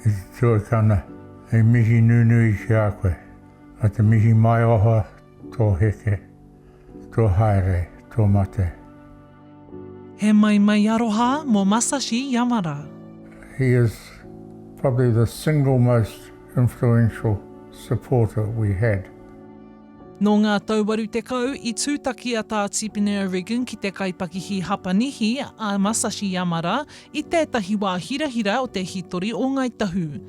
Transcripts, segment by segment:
I te tuakana, e mihi nunui ki a koe, a te mihi mai oha, tō heke, tō haere, tō mate. He Maimai Aroha mō Masashi Yamada. He is probably the single most influential supporter we had. Nō ngā tauwaru tekau, I tūtaki a Tā Tipene O'Regan ki te kaipakihi Hāpanihi a Masashi Yamada I tētahi wā hirahira o te hitori o Ngāi Tahu.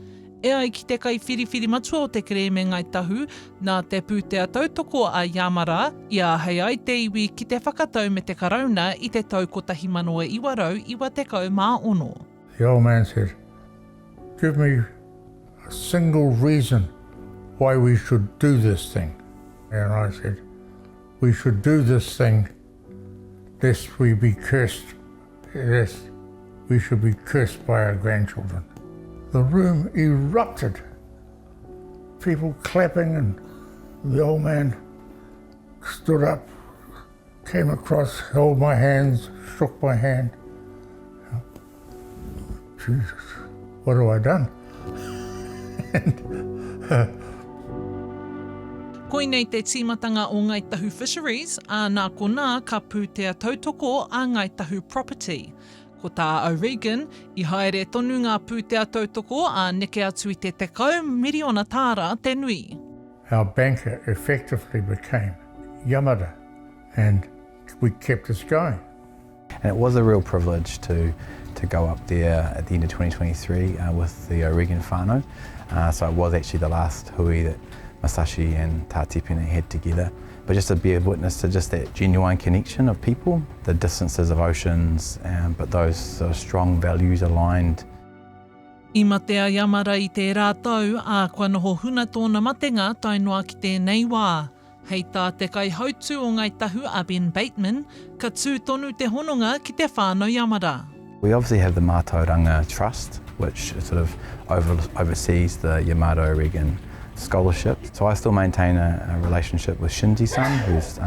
E ai ki te kai whiriwhiri matua o te kreme Ngāi Tahu, nā te putea tautoko a Yamada, ia hei ai te iwi ki te whakatau me te karauna I te tau kotahi manoa iwarau iwa tekau mā ono. The old man said, give me a single reason why we should do this thing. And I said, we should do this thing lest we be cursed, lest we should be cursed by our grandchildren. The room erupted, people clapping, and the old man stood up, came across, held my hands, shook my hand. Jesus, what have I done? Koinei te tīmatanga o Ngāi Tahu Fisheries, a nā kona ka putea tautoko a Ngāi Tahu Property. Ko tā O'Regan, I haere tonu ngā putea tautoko a neke atu I te tekau miriona tāra te nui. Our banker effectively became Yamada, and we kept us going. And it was a real privilege to go up there at the end of 2023 with the O'Regan whānau. So it was actually the last hui that Masashi and Tā Tipene had together. But just to be a witness to just that genuine connection of people, the distances of oceans, but those sort of strong values aligned. I matea Yamada I te rātau, a kua noho huna tōna matenga tainoa ki tēnei wā. Hei tā te kai hautu o Ngāi Tahu a Ben Bateman, ka tū tonu te hononga ki te whānau Yamada. We obviously have the Mātauranga Trust, which sort of oversees the Yamada O'Regan scholarship. So I still maintain a relationship with Shinji-san, who's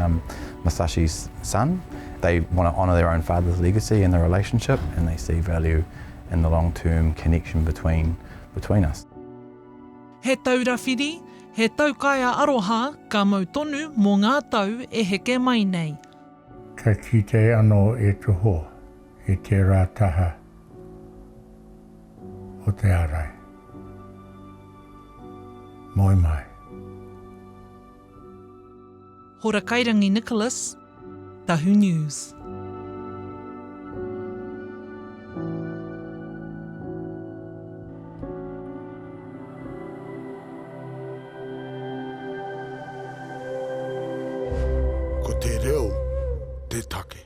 Masashi's son. They want to honour their own father's legacy in the relationship, and they see value in the long-term connection between us. He taurawhiri, he taukaia aroha, ka mau tonu mō ngā tau e heke mai nei. Ka kite anō e toho, e te rātaha o te arai. Maimai. Hora Kairangi Nicholas, Tahu News. Ko te reo, te take.